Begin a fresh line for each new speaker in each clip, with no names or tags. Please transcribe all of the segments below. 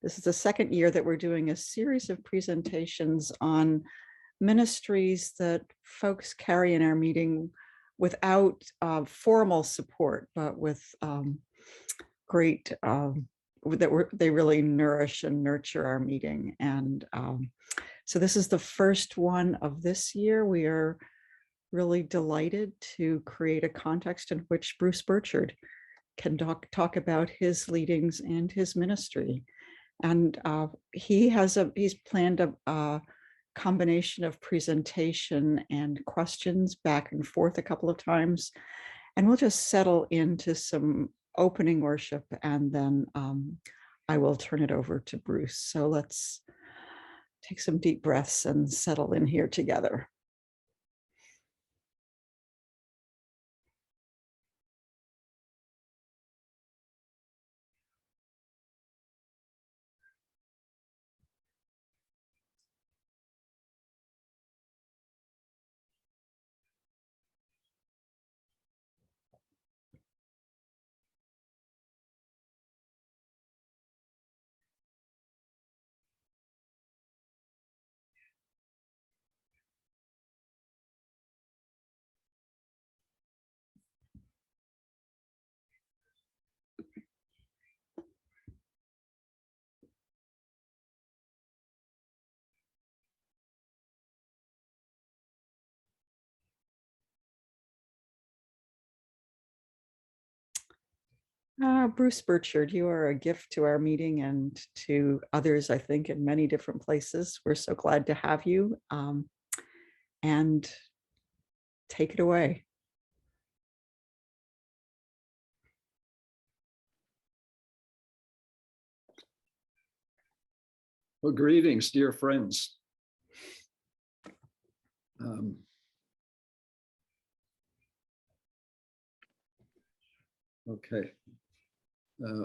This is the second year that we're doing a series of presentations on ministries that folks carry in our meeting without formal support, but with great, they really nourish and nurture our meeting. And so this is the first one of this year. We are really delighted to create a context in which Bruce Birchard can talk about his leadings and his ministry. And he's planned a combination of presentation and questions back and forth a couple of times. And we'll just settle into some opening worship, and then I will turn it over to Bruce. So let's take some deep breaths and settle in here together. Bruce Birchard, you are a gift to our meeting and to others, I think, in many different places. We're so glad to have you, and take it away.
Well, greetings, dear friends. Okay.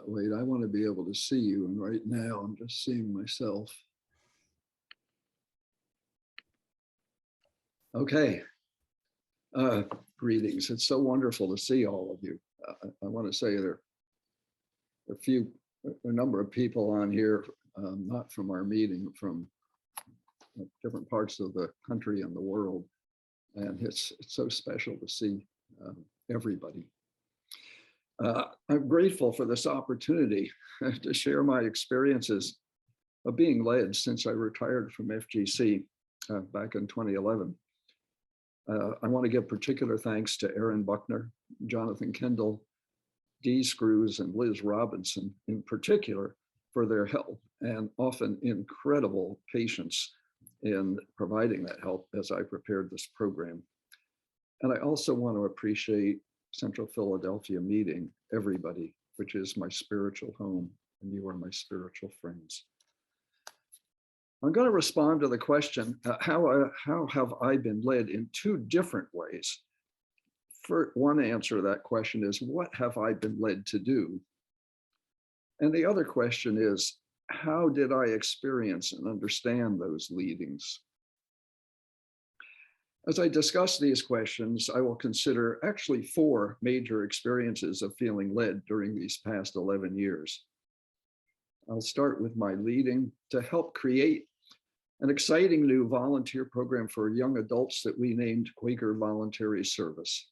Wait, I want to be able to see you, and right now I'm just seeing myself. Okay. Greetings. It's so wonderful to see all of you. I want to say there are a number of people on here, not from our meeting, from different parts of the country and the world. And it's so special to see everybody. I'm grateful for this opportunity to share my experiences of being led since I retired from FGC back in 2011. I want to give particular thanks to Aaron Buckner, Jonathan Kendall, Dee Screws, and Liz Robinson in particular for their help and often incredible patience in providing that help as I prepared this program. And I also want to appreciate Central Philadelphia Meeting, everybody, which is my spiritual home, and you are my spiritual friends. I'm going to respond to the question, how have I been led in two different ways? For one answer to that question is, what have I been led to do? And the other question is, how did I experience and understand those leadings? As I discuss these questions, I will consider actually 4 major experiences of feeling led during these past 11 years. I'll start with my leading to help create an exciting new volunteer program for young adults that we named Quaker Voluntary Service.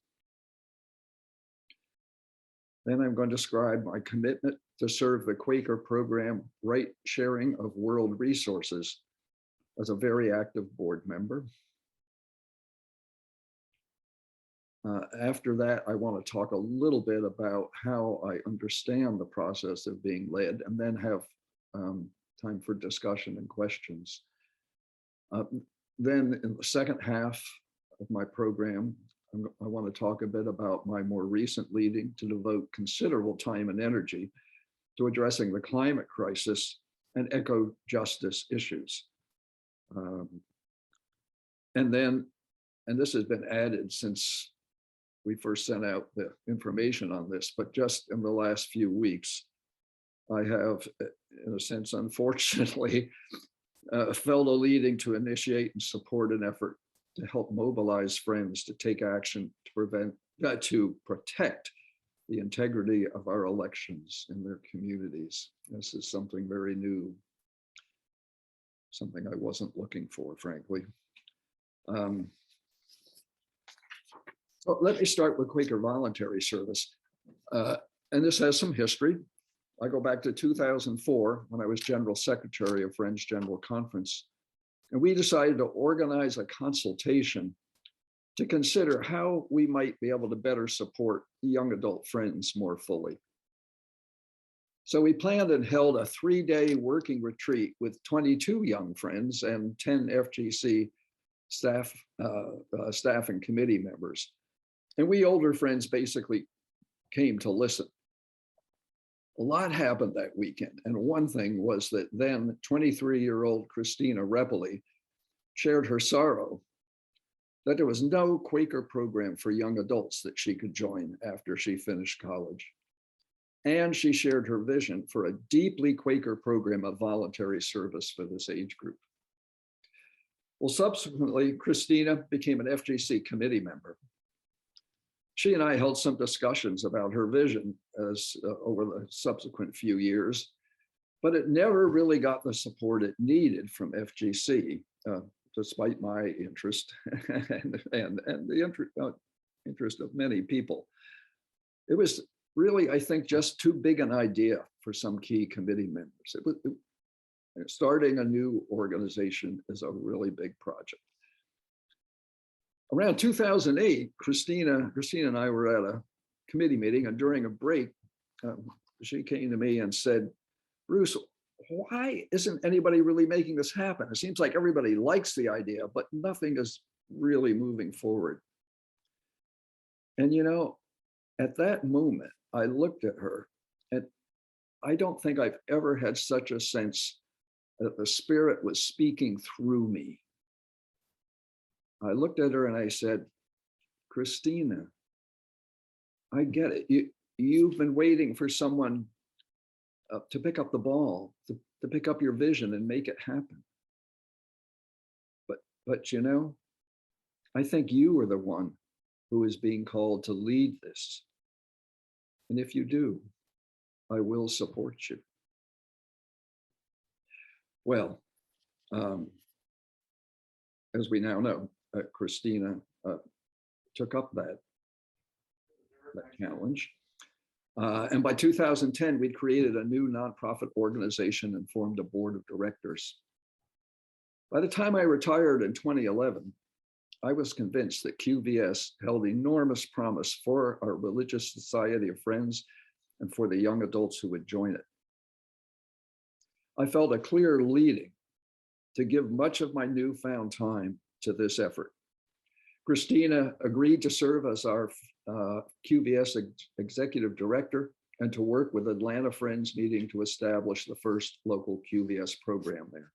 Then I'm going to describe my commitment to serve the Quaker program Right Sharing of World Resources as a very active board member. After that, I want to talk a little bit about how I understand the process of being led, and then have time for discussion and questions. Then in the second half of my program, I want to talk a bit about my more recent leading to devote considerable time and energy to addressing the climate crisis and eco-justice issues. And this has been added since we first sent out the information on this, but just in the last few weeks, I have, in a sense, unfortunately, felt a leading to initiate and support an effort to help mobilize friends to take action to protect the integrity of our elections in their communities. This is something very new, something I wasn't looking for, frankly. So let me start with Quaker Voluntary Service. And this has some history. I go back to 2004 when I was General Secretary of Friends General Conference. And we decided to organize a consultation to consider how we might be able to better support young adult Friends more fully. So we planned and held a 3-day working retreat with 22 young Friends and 10 FGC staff and committee members. And we older Friends basically came to listen. A lot happened that weekend. And one thing was that then 23-year-old Christina Repoley shared her sorrow that there was no Quaker program for young adults that she could join after she finished college. And she shared her vision for a deeply Quaker program of voluntary service for this age group. Well, subsequently, Christina became an FGC committee member. She and I held some discussions about her vision over the subsequent few years, but it never really got the support it needed from FGC, despite my interest and the interest of many people. It was really, I think, just too big an idea for some key committee members. Starting a new organization is a really big project. Around 2008, Christina and I were at a committee meeting, and during a break, she came to me and said, "Bruce, why isn't anybody really making this happen? It seems like everybody likes the idea, but nothing is really moving forward." And you know, at that moment, I looked at her, and I don't think I've ever had such a sense that the Spirit was speaking through me. I looked at her and I said, "Christina, I get it. You've been waiting for someone to pick up the ball, to pick up your vision and make it happen. But you know, I think you are the one who is being called to lead this. And if you do, I will support you." Well, as we now know, Christina took up that challenge. And by 2010, we'd created a new nonprofit organization and formed a board of directors. By the time I retired in 2011, I was convinced that QVS held enormous promise for our religious society of Friends and for the young adults who would join it. I felt a clear leading to give much of my newfound time to this effort. Christina agreed to serve as our QVS executive director and to work with Atlanta Friends meeting to establish the first local QVS program there.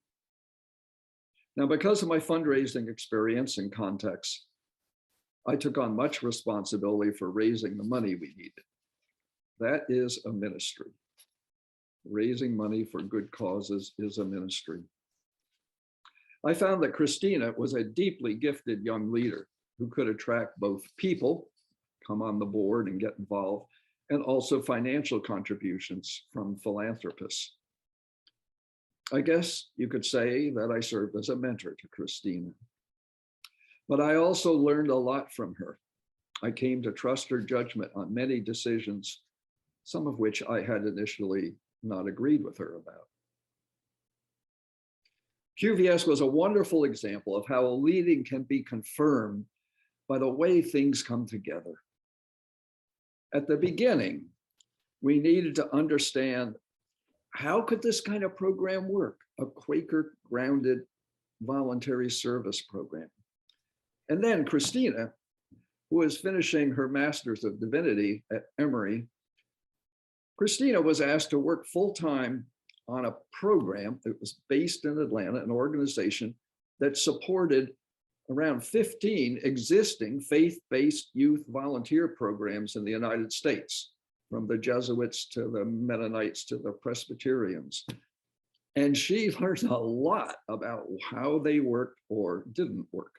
Now, because of my fundraising experience and contacts, I took on much responsibility for raising the money we needed. That is a ministry. Raising money for good causes is a ministry. I found that Christina was a deeply gifted young leader who could attract both people, come on the board and get involved, and also financial contributions from philanthropists. I guess you could say that I served as a mentor to Christina. But I also learned a lot from her. I came to trust her judgment on many decisions, some of which I had initially not agreed with her about. QVS was a wonderful example of how a leading can be confirmed by the way things come together. At the beginning, we needed to understand, how could this kind of program work? A Quaker grounded voluntary service program. And then Christina, who was finishing her Master's of Divinity at Emory, Christina was asked to work full-time on a program that was based in Atlanta, an organization that supported around 15 existing faith-based youth volunteer programs in the United States, from the Jesuits to the Mennonites to the Presbyterians. And she learned a lot about how they worked or didn't work.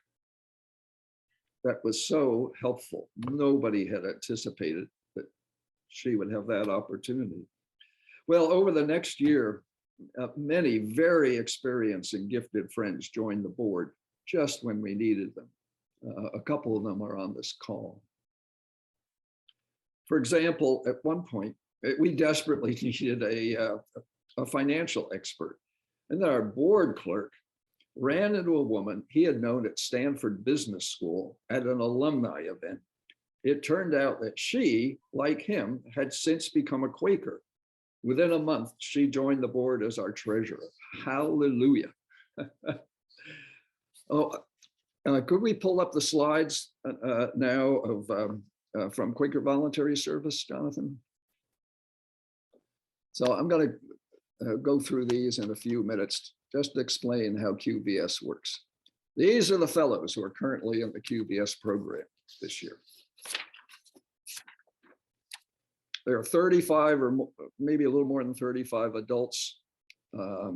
That was so helpful. Nobody had anticipated that she would have that opportunity. Well, over the next year, many very experienced and gifted friends joined the board just when we needed them. A couple of them are on this call. For example, at one point, we desperately needed a financial expert. And then our board clerk ran into a woman he had known at Stanford Business School at an alumni event. It turned out that she, like him, had since become a Quaker. Within a month, she joined the board as our treasurer. Hallelujah. Could we pull up the slides now from Quaker Voluntary Service, Jonathan? So I'm going to go through these in a few minutes, just to explain how QVS works. These are the fellows who are currently in the QVS program this year. There are 35 or maybe a little more than 35 adults.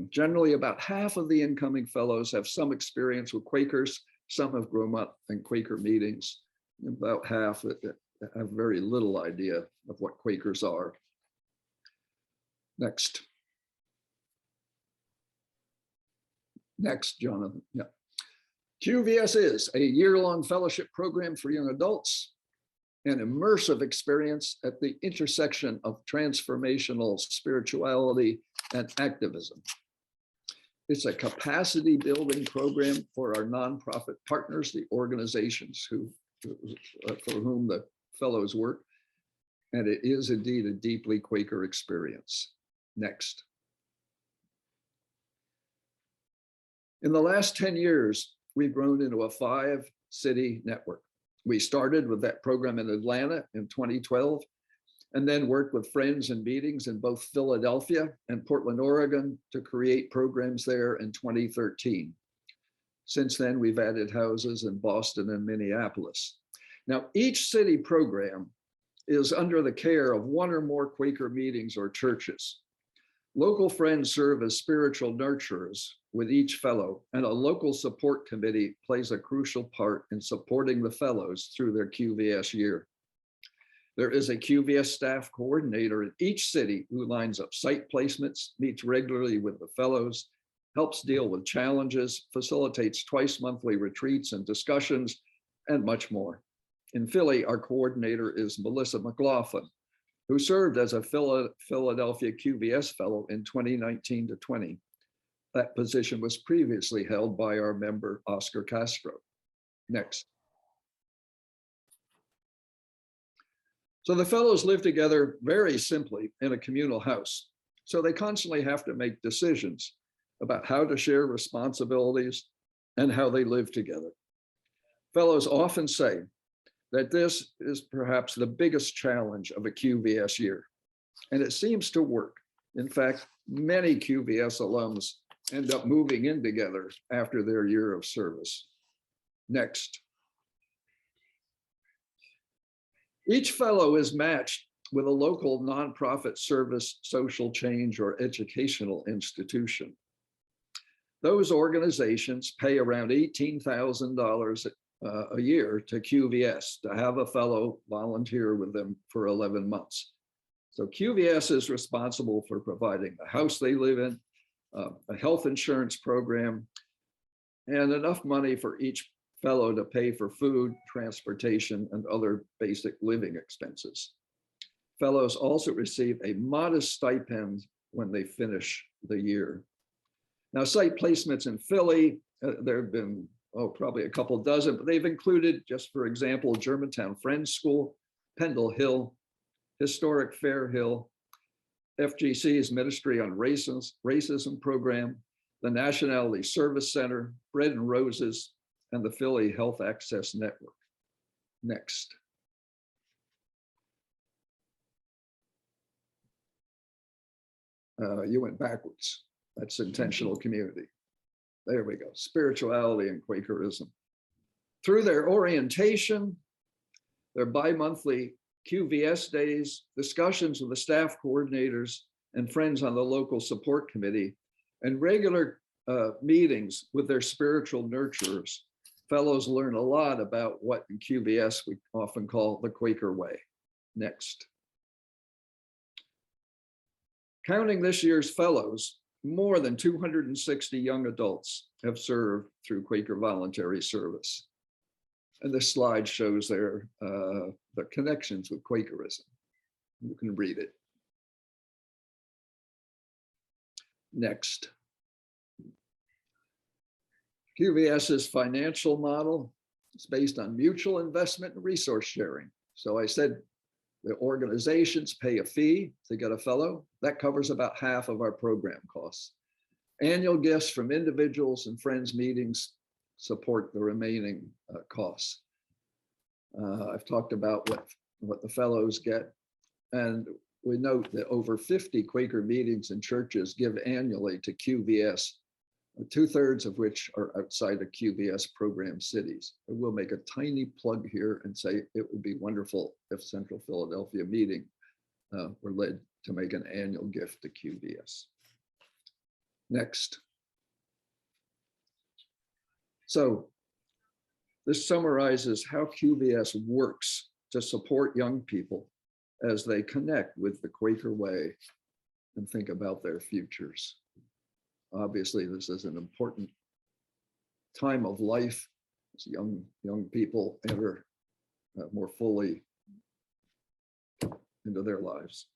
Generally, about half of the incoming fellows have some experience with Quakers. Some have grown up in Quaker meetings. About half have very little idea of what Quakers are. Next. Next, Jonathan. Yeah. QVS is a year-long fellowship program for young adults, an immersive experience at the intersection of transformational spirituality and activism. It's a capacity building program for our nonprofit partners, the organizations for whom the fellows work. And it is indeed a deeply Quaker experience. Next. In the last 10 years, we've grown into a 5-city network. We started with that program in Atlanta in 2012, and then worked with friends and meetings in both Philadelphia and Portland, Oregon to create programs there in 2013. Since then, we've added houses in Boston and Minneapolis. Now, each city program is under the care of one or more Quaker meetings or churches. Local friends serve as spiritual nurturers with each fellow, and a local support committee plays a crucial part in supporting the fellows through their QVS year. There is a QVS staff coordinator in each city who lines up site placements, meets regularly with the fellows, helps deal with challenges, facilitates twice-monthly retreats and discussions, and much more. In Philly, our coordinator is Melissa McLaughlin, who served as a Philadelphia QVS fellow in 2019 to 20. That position was previously held by our member, Oscar Castro. Next. So the fellows live together very simply in a communal house. So they constantly have to make decisions about how to share responsibilities and how they live together. Fellows often say that this is perhaps the biggest challenge of a QVS year, and it seems to work. In fact, many QVS alums end up moving in together after their year of service. Next. Each fellow is matched with a local nonprofit service, social change, or educational institution. Those organizations pay around $18,000 a year to QVS to have a fellow volunteer with them for 11 months. So QVS is responsible for providing the house they live in, a health insurance program, and enough money for each fellow to pay for food, transportation, and other basic living expenses. Fellows also receive a modest stipend when they finish the year. Now, site placements in Philly, there have been probably a couple dozen, but they've included, just for example, Germantown Friends School, Pendle Hill, Historic Fair Hill, FGC's Ministry on Racism program, the Nationality Service Center, Bread and Roses, and the Philly Health Access Network. Next. You went backwards. That's intentional community. There we go. Spirituality and Quakerism. Through their orientation, their bi-monthly QVS days, discussions with the staff coordinators and friends on the local support committee, and regular meetings with their spiritual nurturers, fellows learn a lot about what in QVS we often call the Quaker way. Next. Counting this year's fellows, more than 260 young adults have served through Quaker Voluntary Service. And this slide shows their the connections with Quakerism. You can read it. Next. QVS's financial model is based on mutual investment and resource sharing. So I said the organizations pay a fee to get a fellow. That covers about half of our program costs. Annual gifts from individuals and friends meetings support the remaining costs. I've talked about what the fellows get. And we note that over 50 Quaker meetings and churches give annually to QVS, 2/3 of which are outside of QVS program cities. I will make a tiny plug here and say it would be wonderful if Central Philadelphia meeting were led to make an annual gift to QVS. Next. So this summarizes how QVS works to support young people as they connect with the Quaker way and think about their futures. Obviously, this is an important time of life as young people enter more fully into their lives.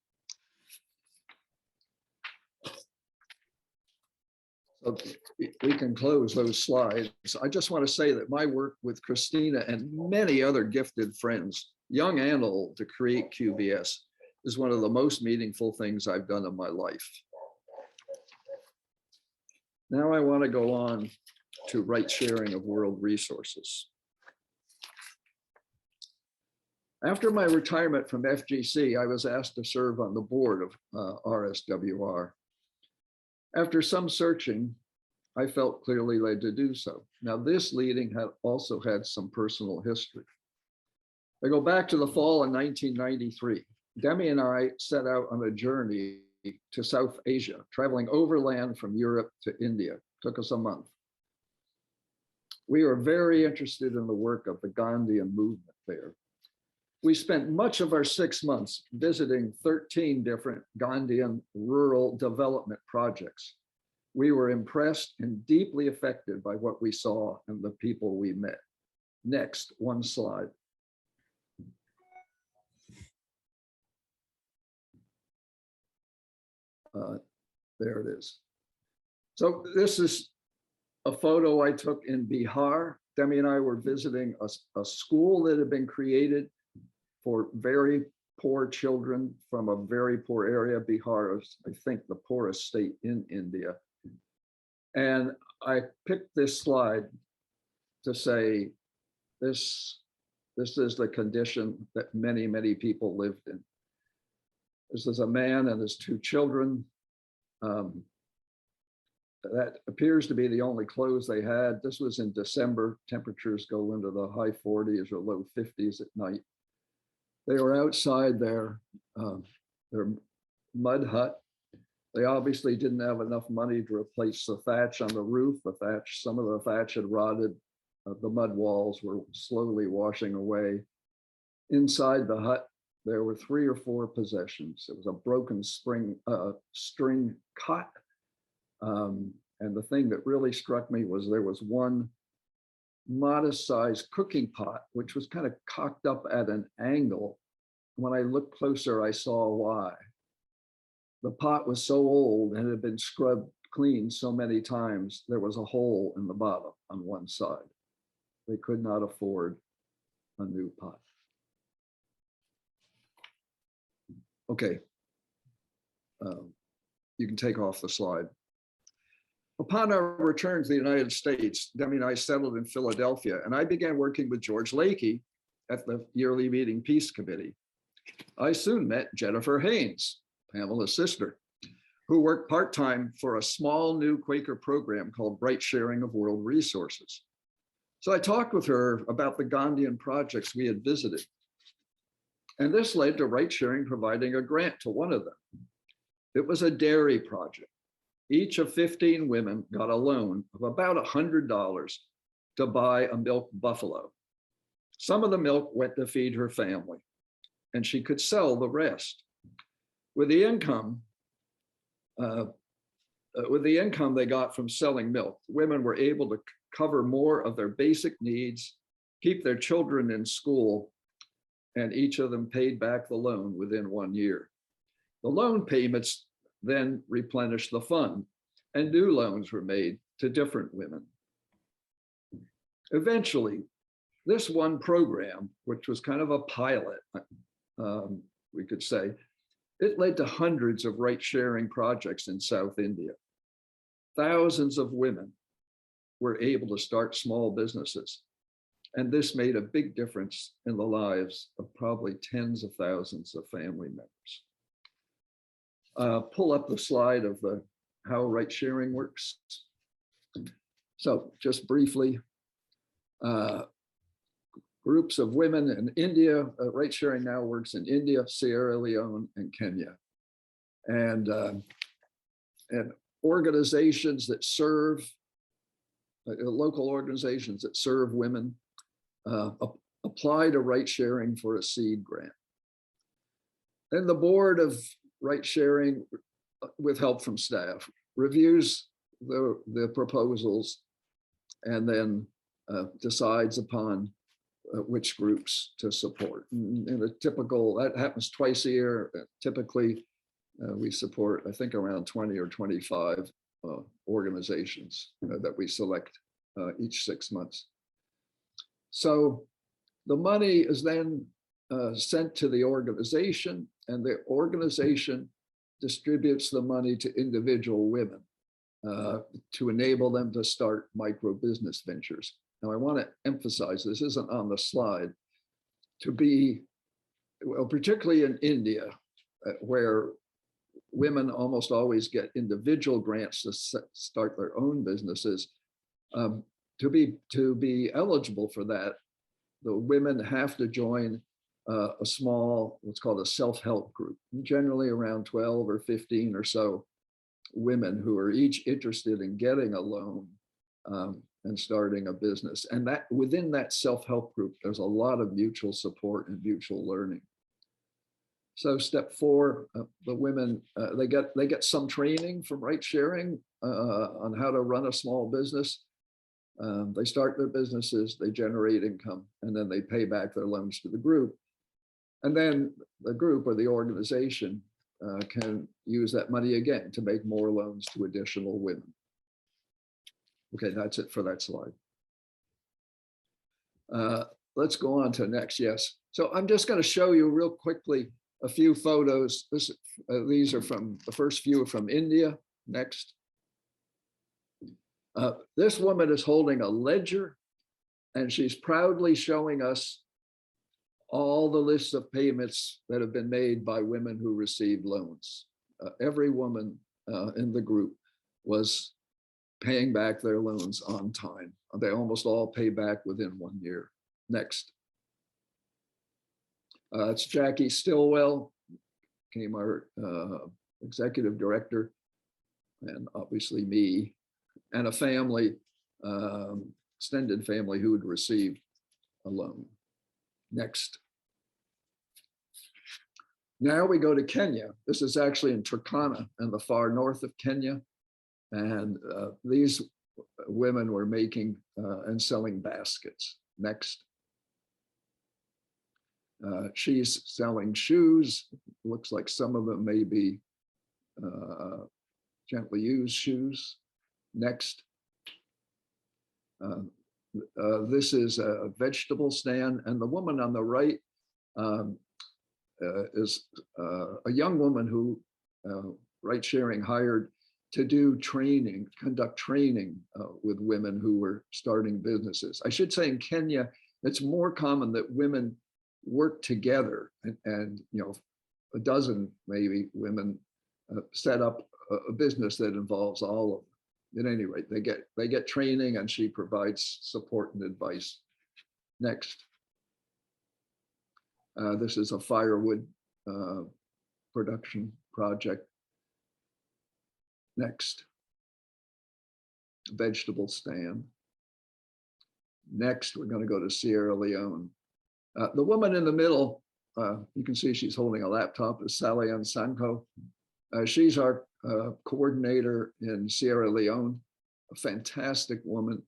So we can close those slides. I just want to say that my work with Christina and many other gifted friends, young and old, to create QVS is one of the most meaningful things I've done in my life. Now I want to go on to right sharing of world resources. After my retirement from FGC, I was asked to serve on the board of RSWR. After some searching, I felt clearly led to do so. Now, this leading had also had some personal history. I go back to the fall in 1993. Demi and I set out on a journey to South Asia, traveling overland from Europe to India. It took us a month. We were very interested in the work of the Gandhian movement there. We spent much of our 6 months visiting 13 different Gandhian rural development projects. We were impressed and deeply affected by what we saw and the people we met. Next, one slide. There it is. So this is a photo I took in Bihar. Demi and I were visiting a school that had been created for very poor children from a very poor area. Bihar is, I think, the poorest state in India. And I picked this slide to say, this is the condition that many, many people lived in. This is a man and his 2 children. That appears to be the only clothes they had. This was in December. Temperatures go into the high 40s or low 50s at night. They were outside their mud hut. They obviously didn't have enough money to replace the thatch on the roof. Some of the thatch had rotted. The mud walls were slowly washing away. Inside the hut, there were 3 or 4 possessions. It was a broken string cot. And the thing that really struck me was there was one modest-sized cooking pot, which was kind of cocked up at an angle. When I looked closer, I saw why. The pot was so old and had been scrubbed clean so many times, there was a hole in the bottom on one side. They could not afford a new pot. Okay, you can take off the slide. Upon our return to the United States, Demi and I settled in Philadelphia, and I began working with George Lakey at the yearly meeting Peace Committee. I soon met Jennifer Haynes, Pamela's sister, who worked part-time for a small new Quaker program called Right Sharing of World Resources. So I talked with her about the Gandhian projects we had visited. And this led to Right Sharing providing a grant to one of them. It was a dairy project. Each of 15 women got a loan of about $100 to buy a milk buffalo. Some of the milk went to feed her family, and she could sell the rest. With the income, with the income they got from selling milk, women were able to cover more of their basic needs, keep their children in school, and each of them paid back the loan within 1 year. The loan payments then replenished the fund, and new loans were made to different women. Eventually, this one program, which was kind of a pilot, we could say, it led to hundreds of right-sharing projects in South India. Thousands of women were able to start small businesses, and this made a big difference in the lives of probably tens of thousands of family members. Pull up the slide of how right-sharing works. So just briefly, groups of women in India, right-sharing now works in India, Sierra Leone, and Kenya. And organizations that serve, local organizations that serve women, apply to right-sharing for a seed grant. Then the board of right-sharing, with help from staff, reviews the proposals and then decides upon which groups to support. In a typical, that happens twice a year. Typically, we support, I think, around 20 or 25 organizations that we select each 6 months. So the money is then sent to the organization, and the organization distributes the money to individual women to enable them to start micro business ventures. Now, I want to emphasize, this isn't on the slide, to be, well, particularly in India, where women almost always get individual grants to start their own businesses. To be eligible for that, the women have to join a small, what's called a self-help group, generally around 12 or 15 or so women who are each interested in getting a loan and starting a business. And that within that self-help group, there's a lot of mutual support and mutual learning. So step 4, the women, they get some training from right-sharing on how to run a small business. They start their businesses, they generate income, and then they pay back their loans to the group. And then the group or the organization can use that money again to make more loans to additional women. Okay, that's it for that slide. Let's go on to next. Yes. So I'm just going to show you real quickly a few photos. These are from the first few from India. Next. This woman is holding a ledger, and she's proudly showing us all the lists of payments that have been made by women who received loans. Every woman in the group was paying back their loans on time. They almost all pay back within 1 year. Next. It's Jackie Stillwell, became our executive director, and obviously me, and a family, extended family who had received a loan. Next. Now we go to Kenya. This is actually in Turkana in the far north of Kenya. And these women were making and selling baskets. Next. She's selling shoes. Looks like some of them may be gently used shoes. Next. This is a vegetable stand, and the woman on the right is a young woman who right-sharing hired to do training, conduct training with women who were starting businesses. I should say in Kenya, it's more common that women work together, and you know, a dozen maybe women set up a business that involves all of them. At any rate, they get training, and she provides support and advice. Next. This is a firewood production project. Next. Vegetable stand. Next, we're going to go to Sierra Leone. The woman in the middle, you can see she's holding a laptop, is Sally Sanko. She's our coordinator in Sierra Leone, a fantastic woman,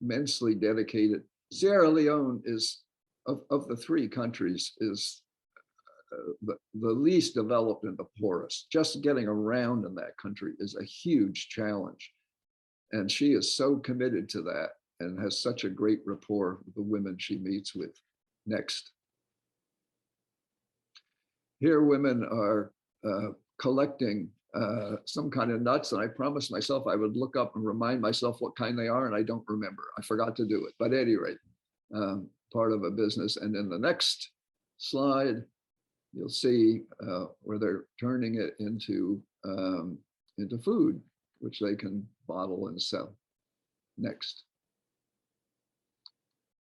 immensely dedicated. Sierra Leone is, of the three countries, is the least developed and the poorest. Just getting around in that country is a huge challenge. And she is so committed to that and has such a great rapport with the women she meets with. Next. Here women are collecting some kind of nuts, and I promised myself I would look up and remind myself what kind they are, and I don't remember. I forgot to do it, but at any rate, part of a business. And in the next slide, you'll see where they're turning it into food, which they can bottle and sell. Next.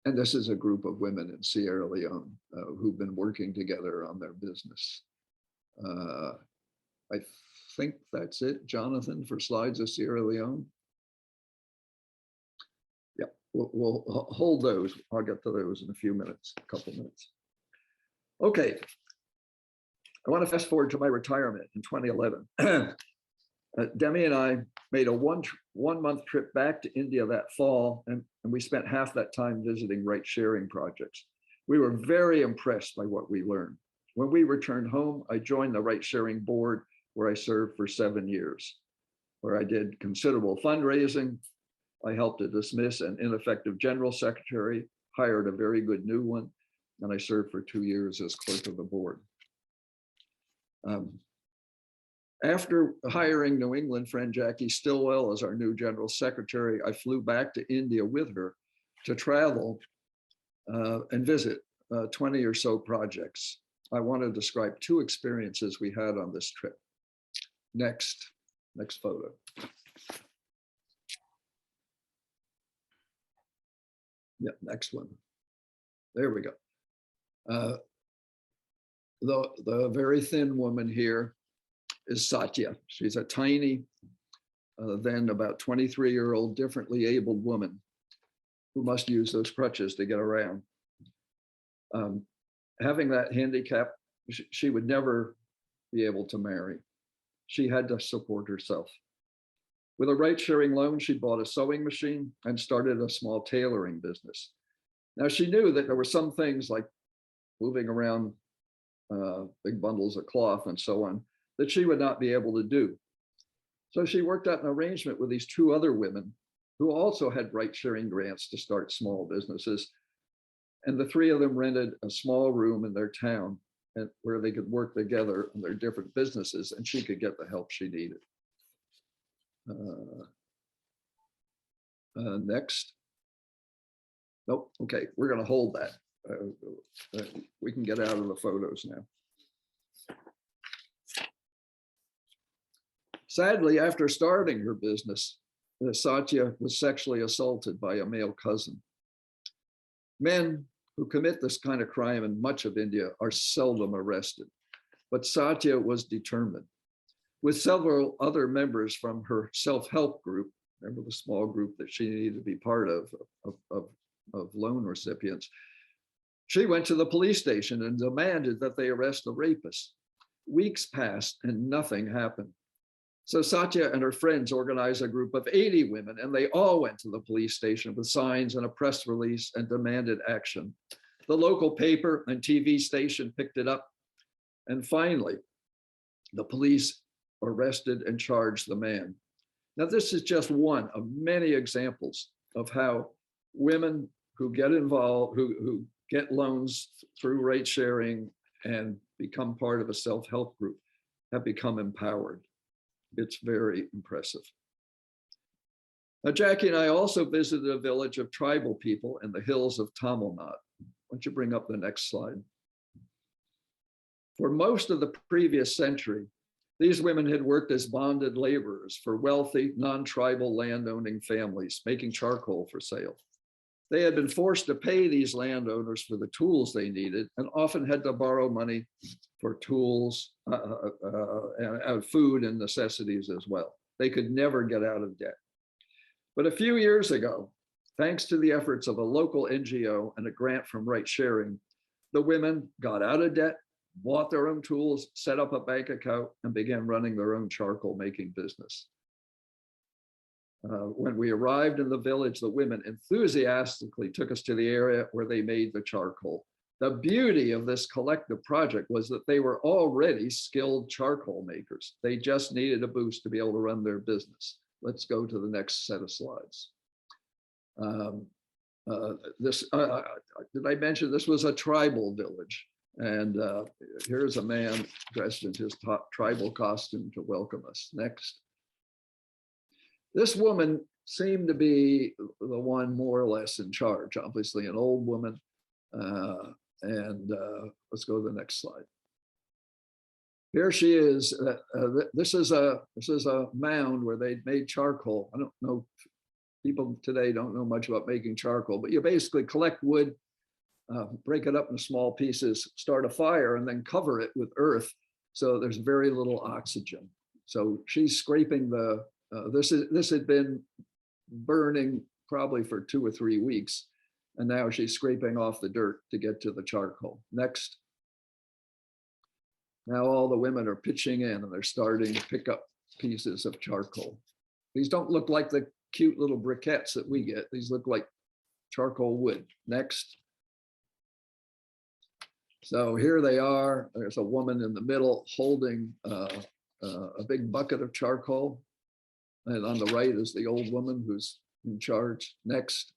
And this is a group of women in Sierra Leone who've been working together on their business. I think that's it, Jonathan, for slides of Sierra Leone. Yeah, we'll hold those. I'll get to those in a few minutes, a couple minutes. Okay, I want to fast forward to my retirement in 2011. Demi and I made a one-month trip back to India that fall, and we spent half that time visiting right-sharing projects. We were very impressed by what we learned. When we returned home, I joined the right-sharing board, where I served for 7 years, where I did considerable fundraising. I helped to dismiss an ineffective general secretary, hired a very good new one, and I served for 2 years as clerk of the board. After hiring New England friend Jackie Stillwell as our new general secretary, I flew back to India with her to travel and visit 20 or so projects. I want to describe 2 experiences we had on this trip. Next photo. Yeah, next one. There we go. The very thin woman here is Satya. She's a tiny, then about 23-year-old, differently abled woman who must use those crutches to get around. Having that handicap, she would never be able to marry. She had to support herself. With a right-sharing loan, she bought a sewing machine and started a small tailoring business. Now, she knew that there were some things like moving around big bundles of cloth and so on that she would not be able to do. So she worked out an arrangement with these 2 other women who also had right-sharing grants to start small businesses. And the 3 of them rented a small room in their town where they could work together on their different businesses, and she could get the help she needed. Next. Nope, okay, we're gonna hold that. We can get out of the photos now. Sadly, after starting her business, Satya was sexually assaulted by a male cousin. Men who commit this kind of crime in much of India are seldom arrested, but Satya was determined. With several other members from her self-help group, remember the small group that she needed to be part of loan recipients, she went to the police station and demanded that they arrest the rapist. Weeks passed and nothing happened. So Satya and her friends organized a group of 80 women, and they all went to the police station with signs and a press release and demanded action. The local paper and TV station picked it up. And finally, the police arrested and charged the man. Now, this is just one of many examples of how women who get involved, who get loans through rate sharing and become part of a self-help group have become empowered. It's very impressive. Now, Jackie and I also visited a village of tribal people in the hills of Tamil Nadu. Why don't you bring up the next slide? For most of the previous century, these women had worked as bonded laborers for wealthy, non-tribal landowning families, making charcoal for sale. They had been forced to pay these landowners for the tools they needed and often had to borrow money for tools, and food and necessities as well. They could never get out of debt. But a few years ago, thanks to the efforts of a local NGO and a grant from Right Sharing, the women got out of debt, bought their own tools, set up a bank account, and began running their own charcoal making business. When we arrived in the village, the women enthusiastically took us to the area where they made the charcoal. The beauty of this collective project was that they were already skilled charcoal makers. They just needed a boost to be able to run their business. Let's go to the next set of slides. Did I mention this was a tribal village? And here's a man dressed in his tribal costume to welcome us. Next. This woman seemed to be the one more or less in charge, obviously an old woman. Let's go to the next slide. Here she is. This is a mound where they made charcoal. I don't know, people today don't know much about making charcoal, but you basically collect wood, break it up into small pieces, start a fire, and then cover it with earth. So there's very little oxygen. So she's scraping the, this had been burning probably for 2 or 3 weeks. And now she's scraping off the dirt to get to the charcoal. Next. Now all the women are pitching in and they're starting to pick up pieces of charcoal. These don't look like the cute little briquettes that we get. These look like charcoal wood. Next. So here they are. There's a woman in the middle holding a big bucket of charcoal. And on the right is the old woman who's in charge. Next.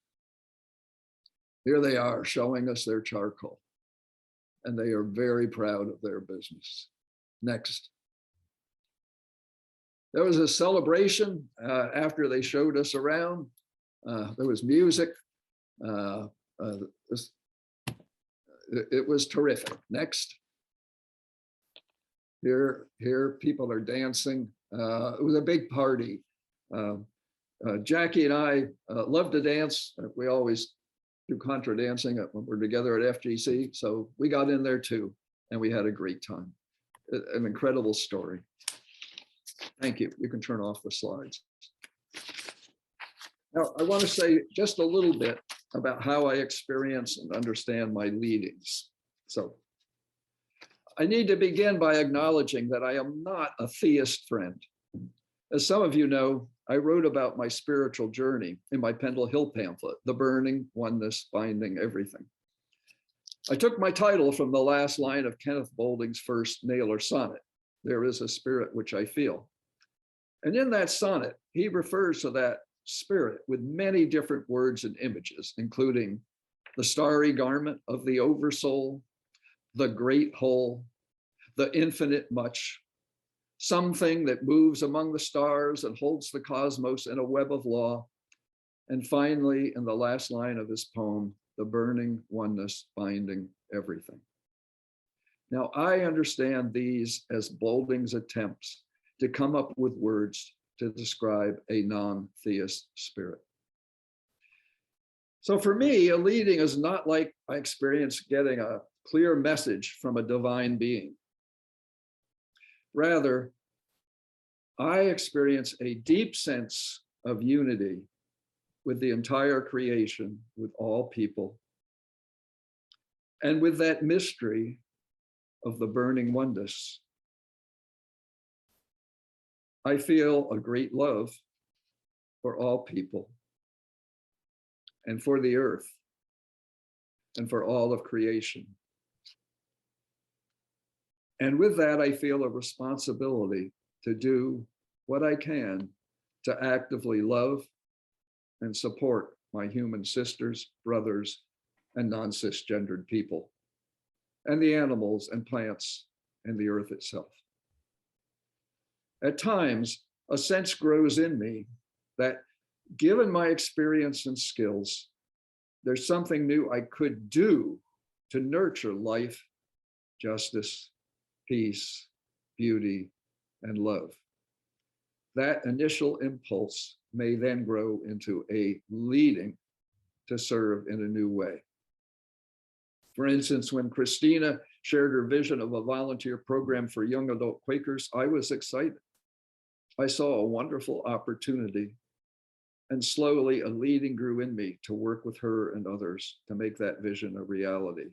Here they are showing us their charcoal. And they are very proud of their business. Next. There was a celebration after they showed us around. There was music. It was terrific. Next. Here people are dancing. It was a big party. Jackie and I love to dance. We always do contra dancing when we're together at FGC. So we got in there too, and we had a great time. An incredible story. Thank you. You can turn off the slides. Now, I want to say just a little bit about how I experience and understand my leadings. So I need to begin by acknowledging that I am not a theist friend. As some of you know, I wrote about my spiritual journey in my Pendle Hill pamphlet, The Burning Oneness Binding Everything. I took my title from the last line of Kenneth Boulding's first Naylor sonnet, There is a Spirit Which I Feel. And in that sonnet, he refers to that spirit with many different words and images, including the starry garment of the oversoul, the great whole, the infinite much, something that moves among the stars and holds the cosmos in a web of law. And finally, in the last line of his poem, the burning oneness binding everything. Now, I understand these as Boulding's attempts to come up with words to describe a non-theist spirit. So for me, a leading is not like I experience getting a clear message from a divine being. Rather, I experience a deep sense of unity with the entire creation, with all people, and with that mystery of the burning oneness. I feel a great love for all people and for the earth and for all of creation. And with that, I feel a responsibility to do what I can to actively love and support my human sisters, brothers, and non-cisgendered people, and the animals and plants and the earth itself. At times, a sense grows in me that given my experience and skills, there's something new I could do to nurture life, justice, peace, beauty, and love. That initial impulse may then grow into a leading to serve in a new way. For instance, when Christina shared her vision of a volunteer program for young adult Quakers, I was excited. I saw a wonderful opportunity, and slowly a leading grew in me to work with her and others to make that vision a reality.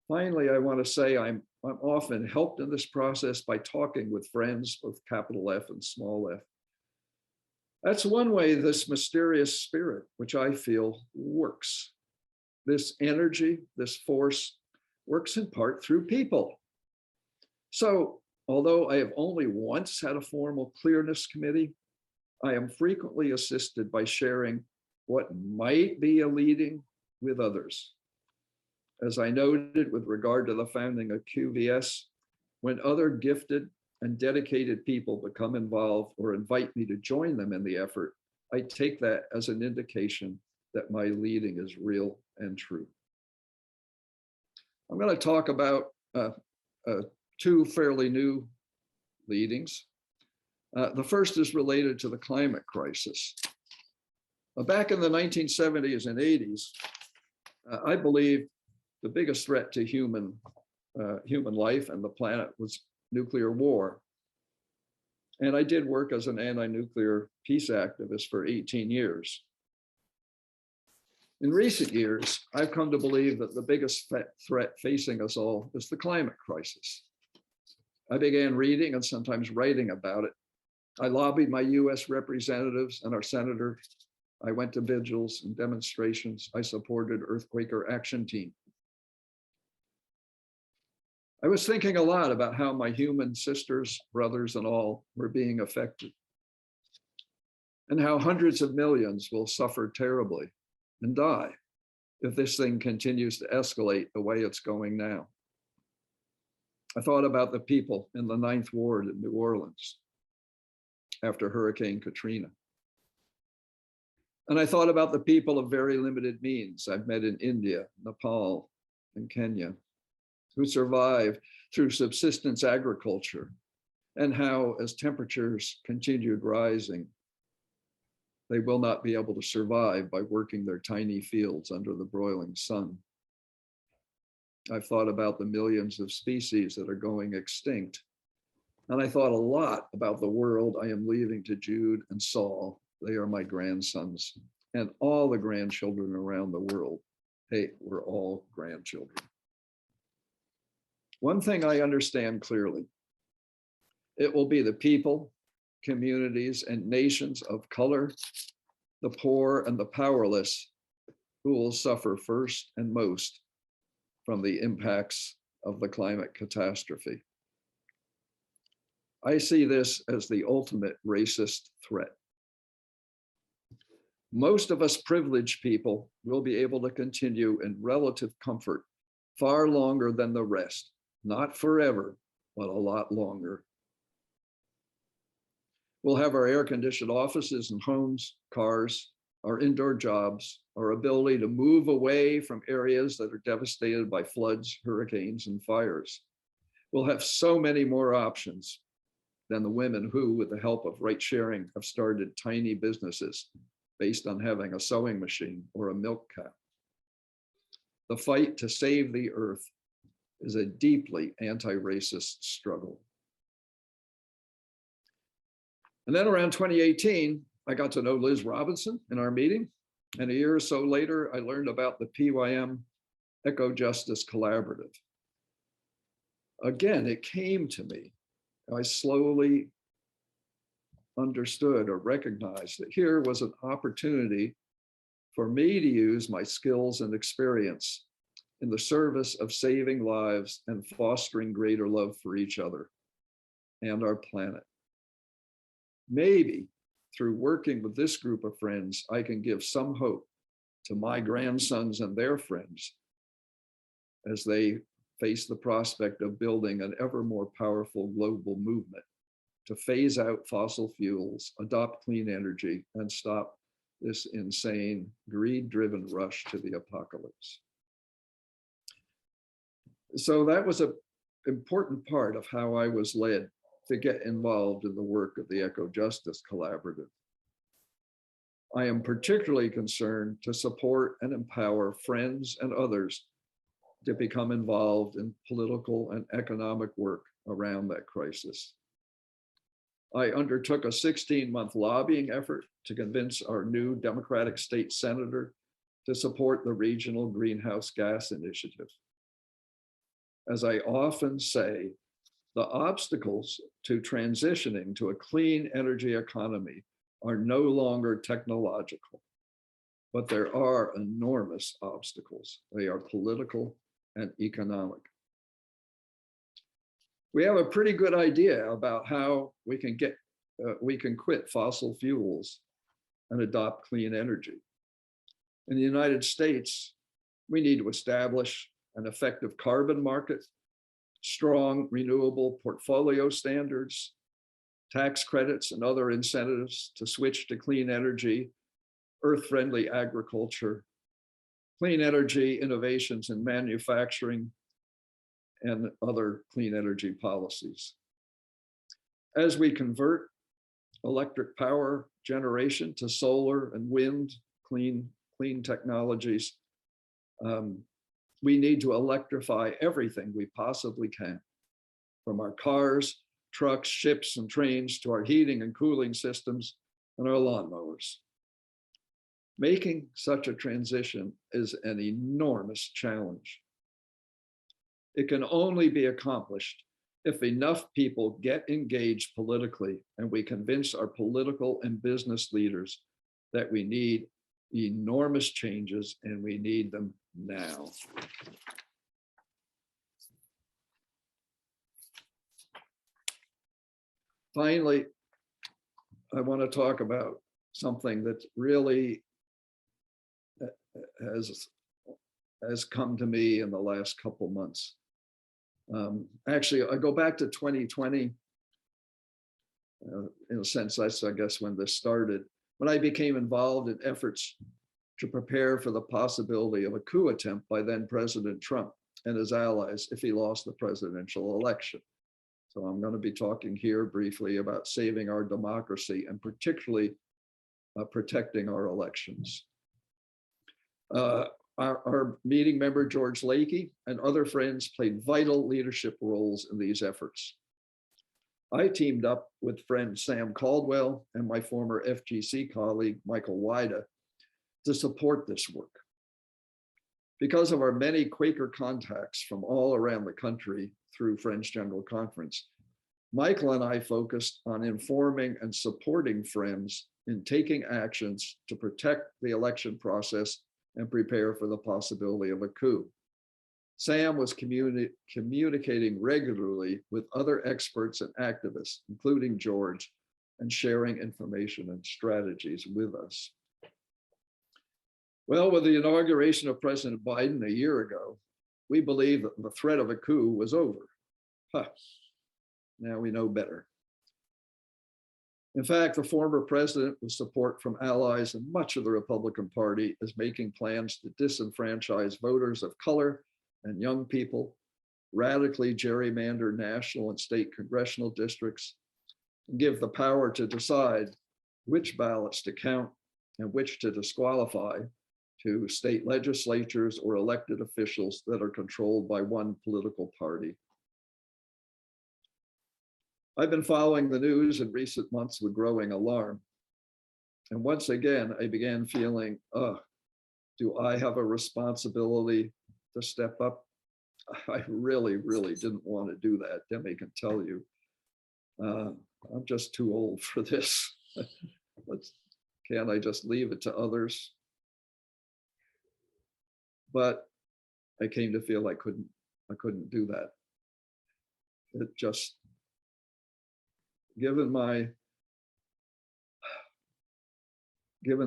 Finally, I want to say I'm often helped in this process by talking with friends, both capital F and small f. That's one way this mysterious spirit, which I feel works. This energy, this force, works in part through people. So, although I have only once had a formal clearness committee, I am frequently assisted by sharing what might be a leading with others. As I noted with regard to the founding of QVS, when other gifted and dedicated people become involved or invite me to join them in the effort, I take that as an indication that my leading is real and true. I'm going to talk about two fairly new leadings. The first is related to the climate crisis. Back in the 1970s and 80s, I believe the biggest threat to human life and the planet was nuclear war. And I did work as an anti-nuclear peace activist for 18 years. In recent years, I've come to believe that the biggest threat facing us all is the climate crisis. I began reading and sometimes writing about it. I lobbied my US representatives and our senator. I went to vigils and demonstrations. I supported Earthquaker Action Team. I was thinking a lot about how my human sisters, brothers, and all were being affected, and how hundreds of millions will suffer terribly and die if this thing continues to escalate the way it's going now. I thought about the people in the 9th Ward in New Orleans after Hurricane Katrina. And I thought about the people of very limited means I've met in India, Nepal, and Kenya, who survived through subsistence agriculture, and how, as temperatures continued rising, they will not be able to survive by working their tiny fields under the broiling sun. I've thought about the millions of species that are going extinct. And I thought a lot about the world I am leaving to Jude and Saul. They are my grandsons, and all the grandchildren around the world. Hey, we're all grandchildren. One thing I understand clearly, it will be the people, communities, and nations of color, the poor and the powerless, who will suffer first and most from the impacts of the climate catastrophe. I see this as the ultimate racist threat. Most of us privileged people will be able to continue in relative comfort far longer than the rest. Not forever, but a lot longer. We'll have our air-conditioned offices and homes, cars, our indoor jobs, our ability to move away from areas that are devastated by floods, hurricanes, and fires. We'll have so many more options than the women who, with the help of ride sharing, have started tiny businesses based on having a sewing machine or a milk cow. The fight to save the earth is a deeply anti-racist struggle. And then around 2018, I got to know Liz Robinson in our meeting. And a year or so later, I learned about the PYM Eco-Justice Collaborative. Again, it came to me. I slowly understood or recognized that here was an opportunity for me to use my skills and experience in the service of saving lives and fostering greater love for each other and our planet. Maybe through working with this group of friends, I can give some hope to my grandsons and their friends as they face the prospect of building an ever more powerful global movement to phase out fossil fuels, adopt clean energy, and stop this insane greed-driven rush to the apocalypse. So that was an important part of how I was led to get involved in the work of the Eco-Justice Collaborative. I am particularly concerned to support and empower friends and others to become involved in political and economic work around that crisis. I undertook a 16-month lobbying effort to convince our new Democratic state senator to support the Regional Greenhouse Gas Initiative. As I often say, the obstacles to transitioning to a clean energy economy are no longer technological, but there are enormous obstacles. They are political and economic. We have a pretty good idea about how we can quit fossil fuels and adopt clean energy. In the United States, we need to establish an effective carbon market, strong renewable portfolio standards, tax credits and other incentives to switch to clean energy, earth-friendly agriculture, clean energy innovations in manufacturing, and other clean energy policies. As we convert electric power generation to solar and wind, clean technologies, we need to electrify everything we possibly can, from our cars, trucks, ships, and trains to our heating and cooling systems and our lawnmowers. Making such a transition is an enormous challenge. It can only be accomplished if enough people get engaged politically and we convince our political and business leaders that we need enormous changes and we need them now. Finally, I want to talk about something that really has come to me in the last couple months. Actually, I go back to 2020. In a sense, that's, I guess, when this started, when I became involved in efforts to prepare for the possibility of a coup attempt by then President Trump and his allies if he lost the presidential election. So I'm going to be talking here briefly about saving our democracy and particularly protecting our elections. Our meeting member, George Lakey, and other friends played vital leadership roles in these efforts. I teamed up with friend Sam Caldwell and my former FGC colleague, Michael Wida, to support this work. Because of our many Quaker contacts from all around the country through Friends General Conference, Michael and I focused on informing and supporting Friends in taking actions to protect the election process and prepare for the possibility of a coup. Sam was communicating regularly with other experts and activists, including George, and sharing information and strategies with us. Well, with the inauguration of President Biden a year ago, we believed that the threat of a coup was over. Now we know better. In fact, the former president, with support from allies and much of the Republican Party, is making plans to disenfranchise voters of color and young people, radically gerrymander national and state congressional districts, and give the power to decide which ballots to count and which to disqualify to state legislatures or elected officials that are controlled by one political party. I've been following the news in recent months with growing alarm. And once again, I began feeling, do I have a responsibility to step up? I really, really didn't want to do that. Demi can tell you. I'm just too old for this. Can't I just leave it to others? But I came to feel I couldn't do that. It just, given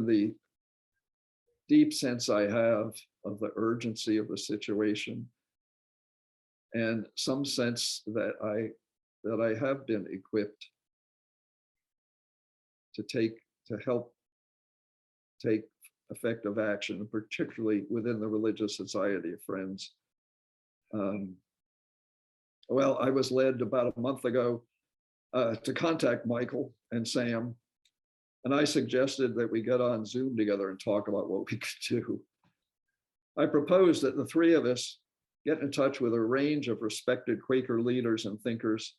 the deep sense I have of the urgency of the situation, and some sense that I have been equipped to help take effective action, particularly within the Religious Society of Friends. Well, I was led about a month ago to contact Michael and Sam, and I suggested that we get on Zoom together and talk about what we could do. I proposed that the three of us get in touch with a range of respected Quaker leaders and thinkers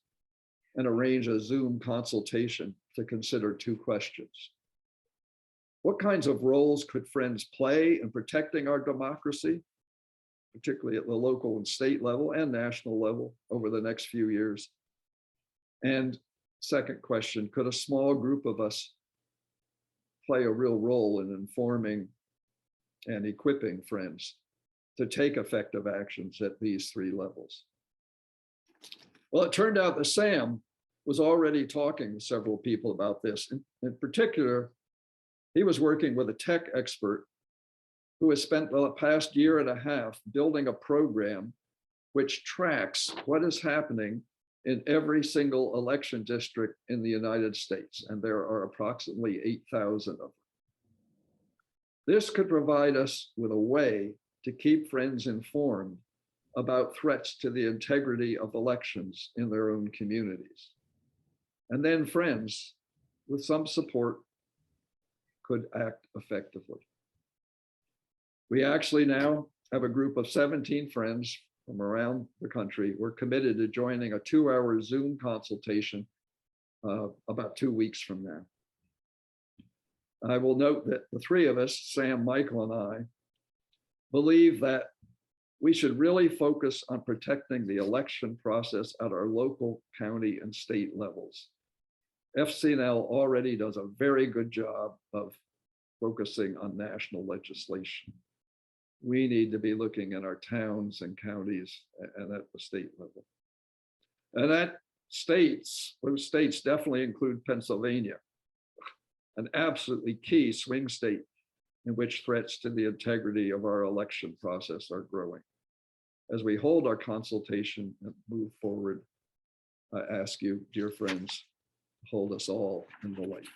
and arrange a Zoom consultation to consider two questions. What kinds of roles could Friends play in protecting our democracy? particularly at the local and state level and national level over the next few years? And second question, could a small group of us play a real role in informing and equipping friends to take effective actions at these three levels? Well, it turned out that Sam was already talking to several people about this. In particular, he was working with a tech expert who has spent the past year and a half building a program which tracks what is happening in every single election district in the United States. And there are approximately 8,000 of them. This could provide us with a way to keep friends informed about threats to the integrity of elections in their own communities. And then friends, with some support, could act effectively. We actually now have a group of 17 friends from around the country. We're committed to joining a 2-hour Zoom consultation about 2 weeks from now. I will note that the three of us, Sam, Michael, and I, believe that we should really focus on protecting the election process at our local, county, and state levels. FCNL already does a very good job of focusing on national legislation. We need to be looking at our towns and counties and at the state level. And that those states definitely include Pennsylvania, an absolutely key swing state in which threats to the integrity of our election process are growing. As we hold our consultation and move forward, I ask you, dear friends, hold us all in the light.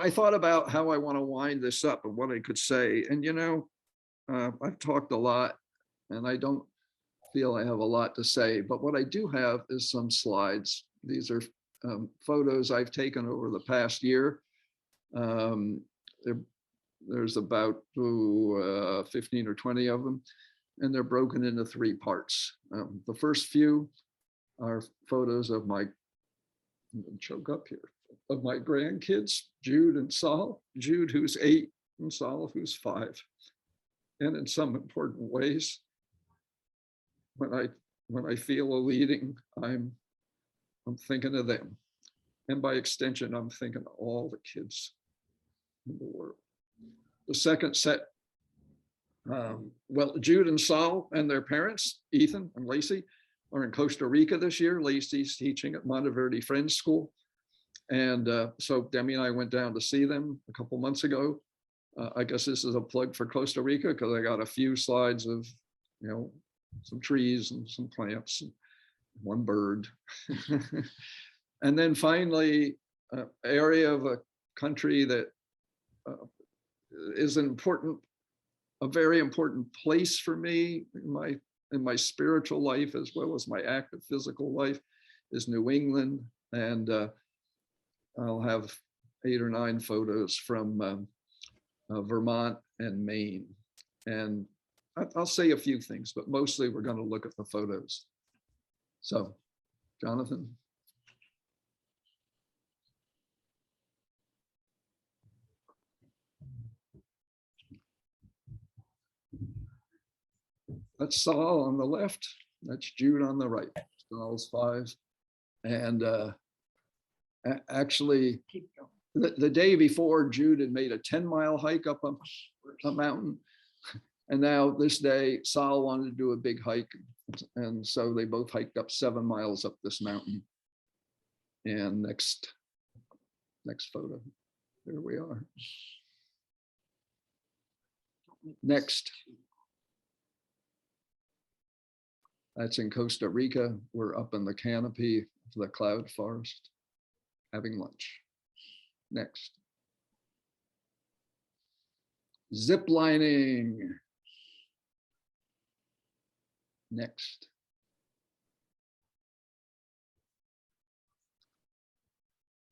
I thought about how I want to wind this up and what I could say. And, I've talked a lot and I don't feel I have a lot to say, but what I do have is some slides. These are photos I've taken over the past year. There's about 15 or 20 of them, and they're broken into 3 parts. The first few are photos of my, I'm gonna choke up here, of my grandkids, Jude and Saul. Jude, who's 8, and Saul, who's 5. And in some important ways, when I feel a leading, I'm thinking of them. And by extension, I'm thinking of all the kids in the world. The second set, Jude and Saul and their parents, Ethan and Lacey, are in Costa Rica this year. Lacey's teaching at Monteverde Friends School. And so Demi and I went down to see them a couple months ago. I guess this is a plug for Costa Rica because I got a few slides of, some trees and some plants and one bird. And then finally, area of a country that is a very important place for me in my spiritual life as well as my active physical life is New England. And I'll have 8 or 9 photos from Vermont and Maine. And I'll say a few things, but mostly we're going to look at the photos. So, Jonathan. That's Saul on the left. That's Jude on the right. Saul's 5. And actually, the day before, Jude had made a 10-mile hike up a mountain. And now this day, Saul wanted to do a big hike. And so they both hiked up 7 miles up this mountain. And next photo, here we are. Next. That's in Costa Rica. We're up in the canopy of the cloud forest having lunch. Next. Zip lining. Next.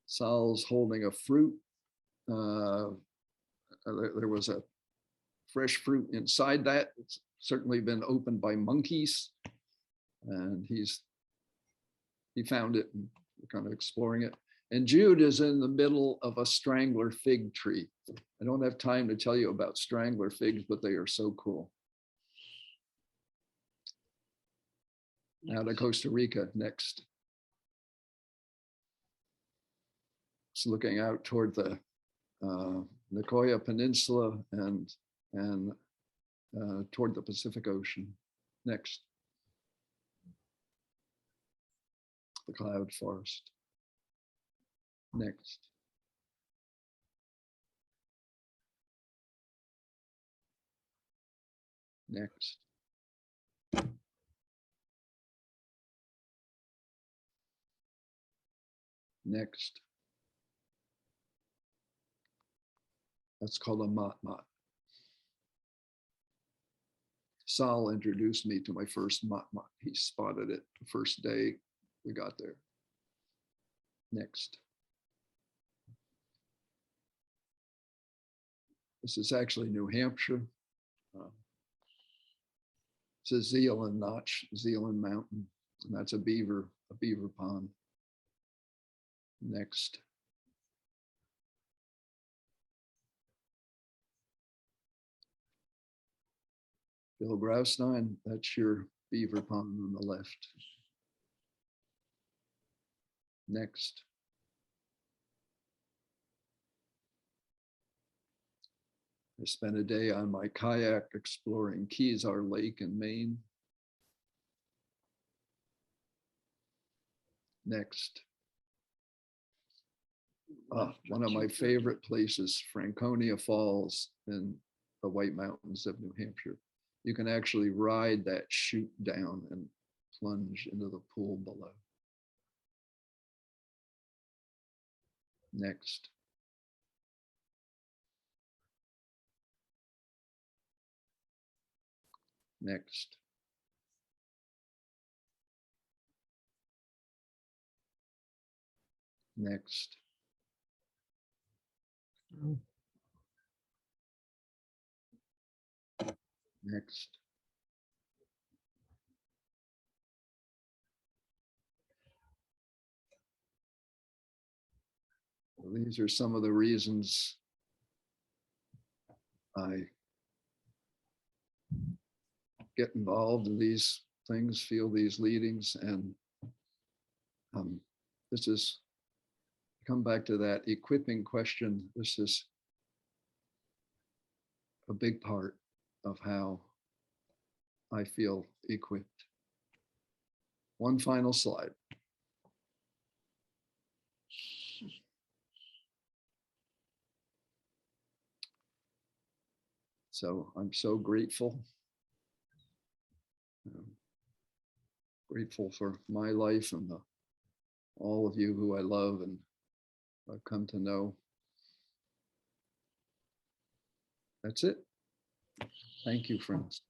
Sal's holding a fruit. There was a fresh fruit inside that. It's certainly been opened by monkeys. And he found it and we're kind of exploring it. And Jude is in the middle of a strangler fig tree. I don't have time to tell you about strangler figs, but they are so cool. Now to Costa Rica next. It's looking out toward the Nicoya Peninsula and toward the Pacific Ocean. Next. The cloud forest. Next. Next. Next. That's called a mot-mot. Sal introduced me to my first mot-mot. He spotted it the first day we got there. Next. This is actually New Hampshire. It's a Zealand Notch, Zealand Mountain, and that's a beaver pond. Next. Bill Graustein, that's your beaver pond on the left. Next. I spent a day on my kayak exploring Kezar Lake in Maine. Next. One of my favorite places, Franconia Falls in the White Mountains of New Hampshire. You can actually ride that chute down and plunge into the pool below. Next. Next. Next. Next. Well, these are some of the reasons I get involved in these things, feel these leadings, and this is, come back to that equipping question. This is a big part of how I feel equipped. One final slide. So I'm so grateful. Grateful for my life and all of you who I love and I've come to know. That's it. Thank you, friends.